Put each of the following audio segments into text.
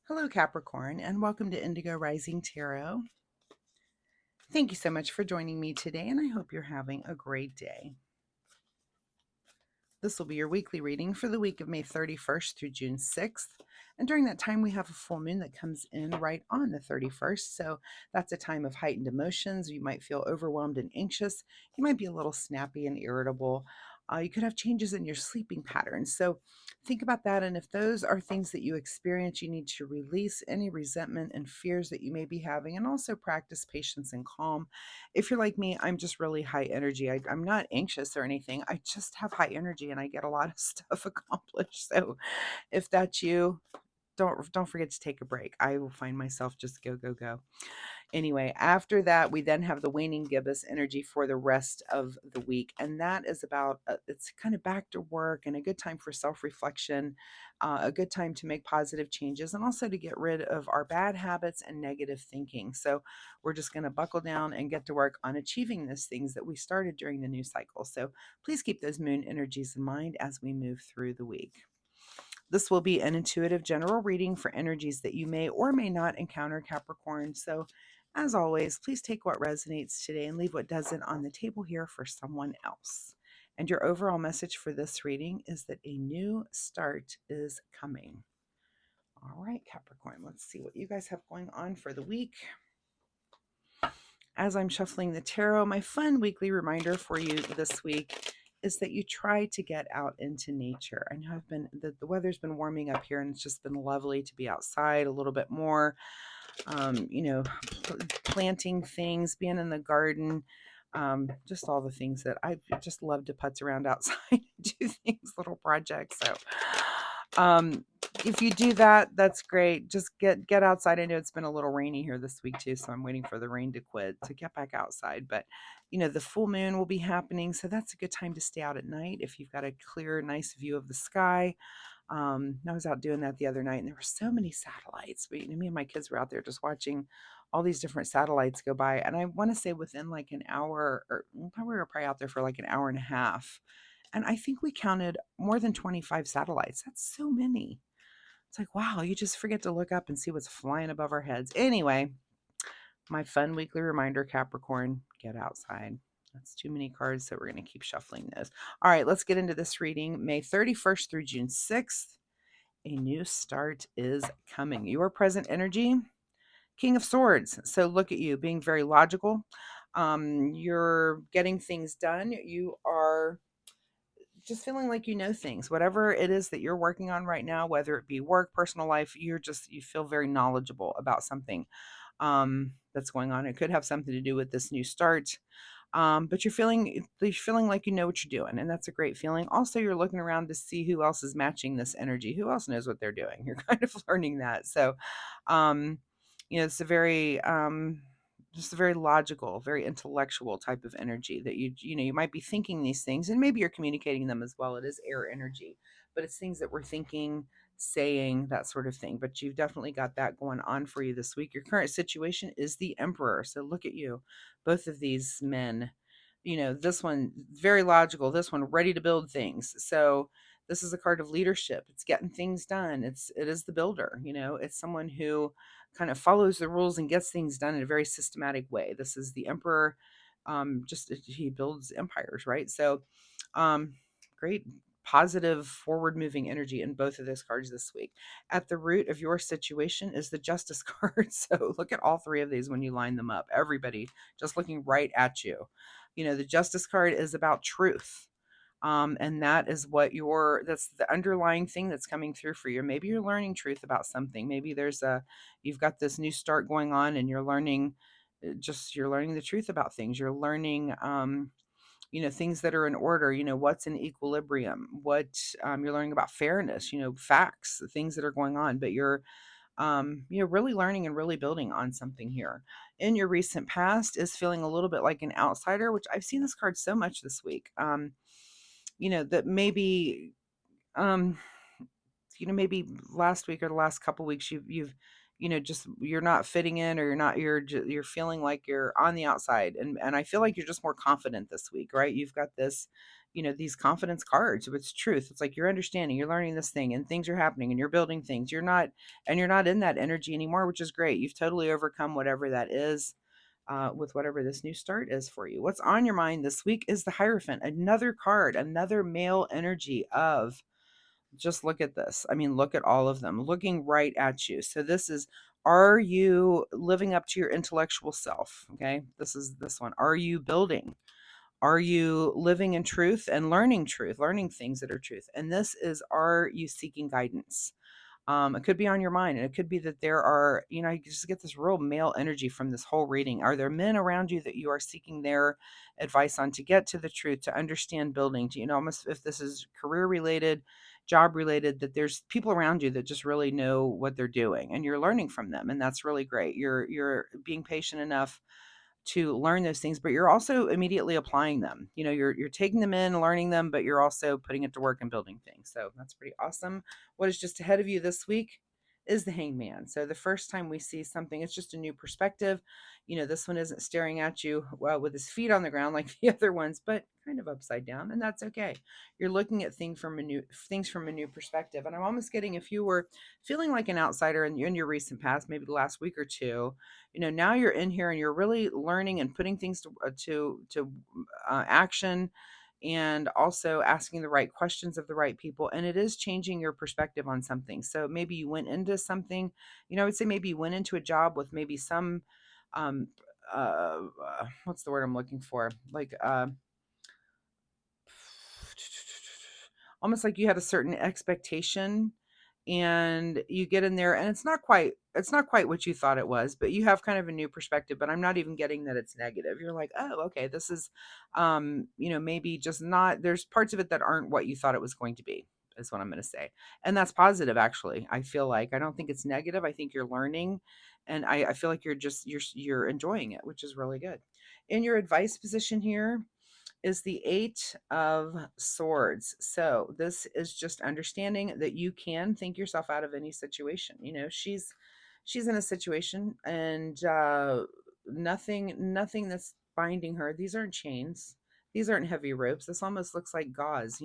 Hello, Capricorn, and welcome to Indigo Rising Tarot. Thank you so much for joining me today, and I hope you're having a great day. This will be your weekly reading for the week of May 31st through June 6th. And during that time, we have a full moon that comes in right on the 31st. So that's a time of heightened emotions. You might feel overwhelmed and anxious. You might be a little snappy and irritable. You could have changes in your sleeping patterns. So think about that. And if those are things that you experience, you need to release any resentment and fears that you may be having, and also practice patience and calm. If you're like me, I'm just really high energy. I'm not anxious or anything. I just have high energy and I get a lot of stuff accomplished. So if that's you, don't forget to take a break. I will find myself just go, go, go. Anyway, after that, we then have the waning gibbous energy for the rest of the week. And that is about, it's kind of back to work and a good time for self reflection, a good time to make positive changes, and also to get rid of our bad habits and negative thinking. So we're just going to buckle down and get to work on achieving those things that we started during the new cycle. So please keep those moon energies in mind as we move through the week. This will be an intuitive general reading for energies that you may or may not encounter, Capricorn. So, as always, please take what resonates today and leave what doesn't on the table here for someone else. And your overall message for this reading is that a new start is coming. All right, Capricorn, let's see what you guys have going on for the week. As I'm shuffling the tarot, my fun weekly reminder for you this week is that you try to get out into nature. I know the weather's been warming up here and it's just been lovely to be outside a little bit more, planting things, being in the garden, just all the things that I just love to putz around outside and do things, little projects. So, um, if you do that, that's great. Just get outside. I know it's been a little rainy here this week too, so I'm waiting for the rain to quit to get back outside. But the full moon will be happening, so that's a good time to stay out at night if you've got a clear, nice view of the sky. I was out doing that the other night, and there were so many satellites. But me and my kids were out there just watching all these different satellites go by. And I want to say within like an hour, or we were probably out there for like an hour and a half. And I think we counted more than 25 satellites. That's so many. It's like, wow, you just forget to look up and see what's flying above our heads. Anyway, my fun weekly reminder, Capricorn, get outside. That's too many cards, so we're going to keep shuffling those. All right, let's get into this reading. May 31st through June 6th, a new start is coming. Your present energy, King of Swords. So look at you being very logical. You're getting things done. You are just feeling like you know things, whatever it is that you're working on right now, whether it be work, personal life, you feel very knowledgeable about something that's going on. It could have something to do with this new start. But you're feeling like you know what you're doing, and that's a great feeling. Also, you're looking around to see who else is matching this energy, who else knows what they're doing. You're kind of learning that. So, um, it's just a very logical, very intellectual type of energy that you might be thinking these things, and maybe you're communicating them as well. It is air energy, but it's things that we're thinking, saying, that sort of thing. But you've definitely got that going on for you this week. Your current situation is the Emperor. So look at you, both of these men. This one very logical, this one ready to build things. So this is a card of leadership. It's getting things done. It is the builder. It's someone who kind of follows the rules and gets things done in a very systematic way. This is the Emperor. Just he builds empires, right? So great, positive, forward moving energy in both of those cards this week. At the root of your situation is the Justice card. So look at all three of these when you line them up. Everybody just looking right at you. The Justice card is about truth. And that is that's the underlying thing that's coming through for you. Maybe you're learning truth about something. Maybe you've got this new start going on and you're learning the truth about things. You're learning, things that are in order, what's in equilibrium, you're learning about fairness, facts, things that are going on, but you're really learning and really building on something here. In your recent past is feeling a little bit like an outsider, which I've seen this card so much this week. That um maybe last week or the last couple weeks just you're not fitting in, or you're feeling like you're on the outside, and I feel like you're just more confident this week, right? You've got this these confidence cards with truth. It's like you're understanding, you're learning this thing, and things are happening, and you're building things. You're not in that energy anymore, which is great. You've totally overcome whatever that is, with whatever this new start is for you. What's on your mind this week is the Hierophant, another card, another male energy of, just look at this. I mean, look at all of them looking right at you. So this is, are you living up to your intellectual self? Okay. This is this one. Are you building? Are you living in truth, learning things that are truth? And this is, are you seeking guidance? It could be on your mind, and it could be that there are, you just get this real male energy from this whole reading. Are there men around you that you are seeking their advice on to get to the truth, to understand building, to, almost, if this is career related, job related, that there's people around you that just really know what they're doing and you're learning from them. And that's really great. You're being patient enough to learn those things, but you're also immediately applying them. You're taking them in, learning them, but you're also putting it to work and building things. So that's pretty awesome. What is just ahead of you this week is the Hangman. So the first time we see something, it's just a new perspective. This one isn't staring at you, well, with his feet on the ground like the other ones, but kind of upside down, and that's okay. You're looking at things from a new perspective. And I'm almost getting, if you were feeling like an outsider in your recent past, maybe the last week or two, now you're in here and you're really learning and putting things to action, and also asking the right questions of the right people, and it is changing your perspective on something. So maybe you went into something, I would say maybe you went into a job with maybe some, um what's the word I'm looking for, like, almost like you had a certain expectation, and you get in there and it's not quite what you thought it was, but you have kind of a new perspective. But I'm not even getting that it's negative. You're like, oh, okay, this is, maybe just not, there's parts of it that aren't what you thought it was going to be, is what I'm going to say. And that's positive, actually. I feel like, I don't think it's negative. I think you're learning, and I feel like you're enjoying it, which is really good. In your advice position here is the Eight of Swords. So this is just understanding that you can think yourself out of any situation. She's in a situation, and nothing that's binding her. These aren't chains. These aren't heavy ropes. This almost looks like gauze.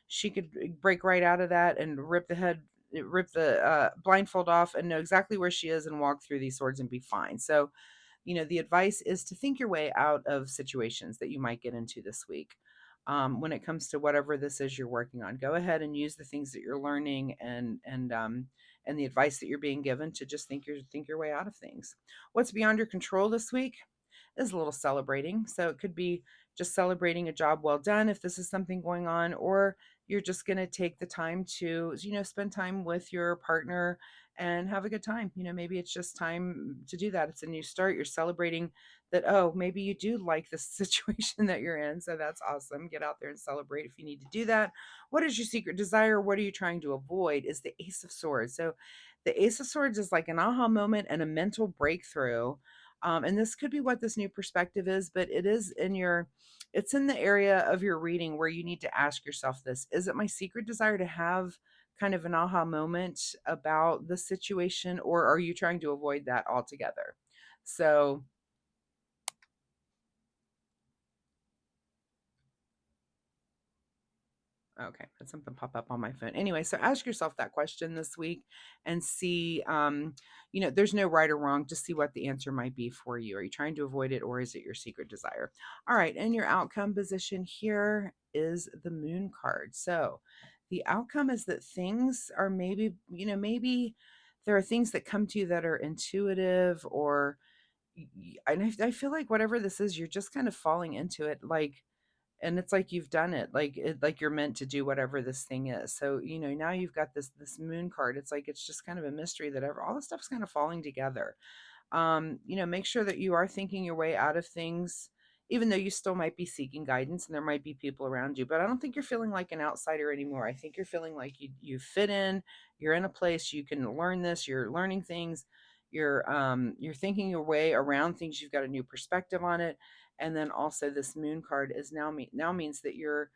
She could break right out of that and rip the blindfold off and know exactly where she is and walk through these swords and be fine. So the advice is to think your way out of situations that you might get into this week. When it comes to whatever this is you're working on, go ahead and use the things that you're learning, and the advice that you're being given, to just think your way out of things. What's beyond your control this week is a little celebrating. So it could be just celebrating a job well done if this is something going on, or you're just going to take the time to, spend time with your partner and have a good time. Maybe it's just time to do that. It's a new start. You're celebrating that, oh, maybe you do like this situation that you're in. So that's awesome. Get out there and celebrate if you need to do that. What is your secret desire? What are you trying to avoid? Is the Ace of Swords. So the Ace of Swords is like an aha moment and a mental breakthrough. And this could be what this new perspective is, but it's in the area of your reading where you need to ask yourself this: is it my secret desire to have kind of an aha moment about the situation, or are you trying to avoid that altogether? So, okay, had something pop up on my phone. Anyway, so ask yourself that question this week and see, there's no right or wrong. Just see what the answer might be for you. Are you trying to avoid it, or is it your secret desire? All right, and your outcome position here is the Moon card. So the outcome is that things are maybe there are things that come to you that are intuitive, or and I feel like whatever this is, you're just kind of falling into it, like, and it's like you've done it, like you're meant to do whatever this thing is. So now you've got this Moon card. It's like it's just kind of a mystery that all the stuff's kind of falling together. Make sure that you are thinking your way out of things, even though you still might be seeking guidance and there might be people around you. But I don't think you're feeling like an outsider anymore. I think you're feeling like you fit in. You're in a place you can learn this. You're learning things. You're thinking your way around things. You've got a new perspective on it. And then also this Moon card is now means that you're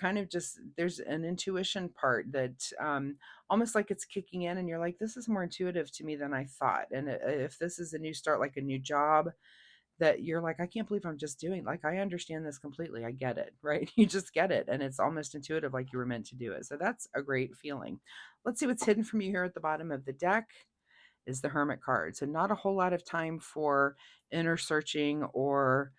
kind of just, there's an intuition part that, almost like it's kicking in, and you're like, this is more intuitive to me than I thought. And if this is a new start, like a new job, that you're like, I can't believe I'm just doing, like, I understand this completely. I get it, right? You just get it. And it's almost intuitive, like you were meant to do it. So that's a great feeling. Let's see what's hidden from you here at the bottom of the deck is the Hermit card. So not a whole lot of time for inner searching or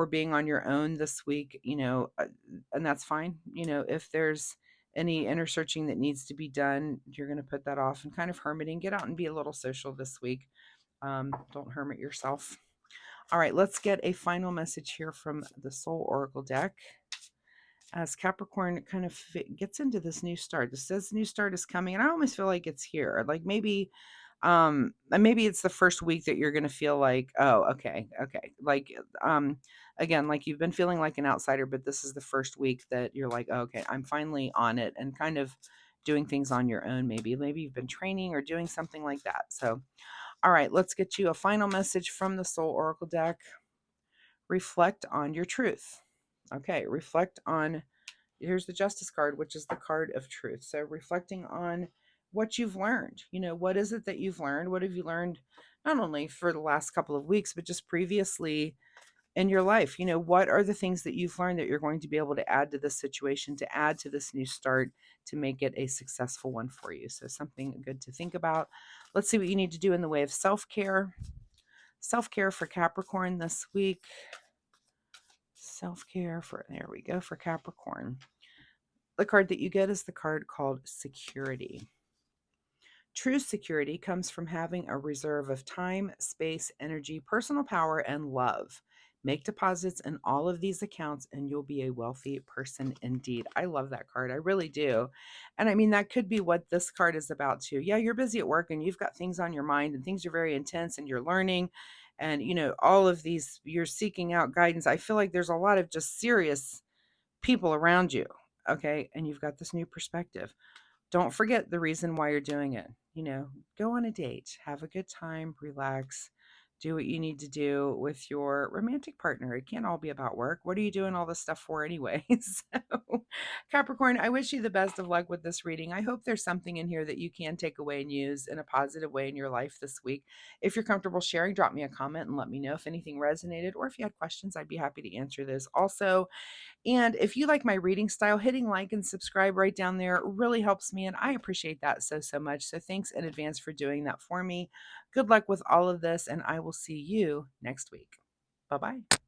being on your own this week, and that's fine. If there's any inner searching that needs to be done, you're going to put that off and kind of hermiting. Get out and be a little social this week. Don't hermit yourself. All right, let's get a final message here from the Soul Oracle deck as Capricorn kind of gets into this new start. This says new start is coming, and I almost feel like it's here. Like maybe it's the first week that you're going to feel like, oh, okay. Like again, like you've been feeling like an outsider, but this is the first week that you're like, oh, okay, I'm finally on it and kind of doing things on your own. Maybe you've been training or doing something like that. So all right, let's get you a final message from the Soul Oracle deck. Reflect on your truth. Okay, reflect on, here's the Justice card, which is the card of truth. So reflecting on what you've learned. What is it that you've learned? What have you learned not only for the last couple of weeks, but just previously in your life? What are the things that you've learned that you're going to be able to add to this situation, to add to this new start, to make it a successful one for you? So something good to think about. Let's see what you need to do in the way of self-care. Self-care for Capricorn this week. Self-care for, there we go, for Capricorn. The card that you get is the card called Security. True security comes from having a reserve of time, space, energy, personal power, and love. Make deposits in all of these accounts and you'll be a wealthy person indeed. I love that card. I really do. And I mean, that could be what this card is about too. Yeah, you're busy at work and you've got things on your mind and things are very intense and you're learning and, all of these, you're seeking out guidance. I feel like there's a lot of just serious people around you. Okay. And you've got this new perspective. Don't forget the reason why you're doing it. Go on a date, have a good time, relax, do what you need to do with your romantic partner. It can't all be about work. What are you doing all this stuff for anyway? So, Capricorn, I wish you the best of luck with this reading. I hope there's something in here that you can take away and use in a positive way in your life this week. If you're comfortable sharing, drop me a comment and let me know if anything resonated or if you had questions. I'd be happy to answer those. Also, and if you like my reading style, hitting like and subscribe right down there really helps me. And I appreciate that so much. So thanks in advance for doing that for me. Good luck with all of this. And I will see you next week. Bye-bye.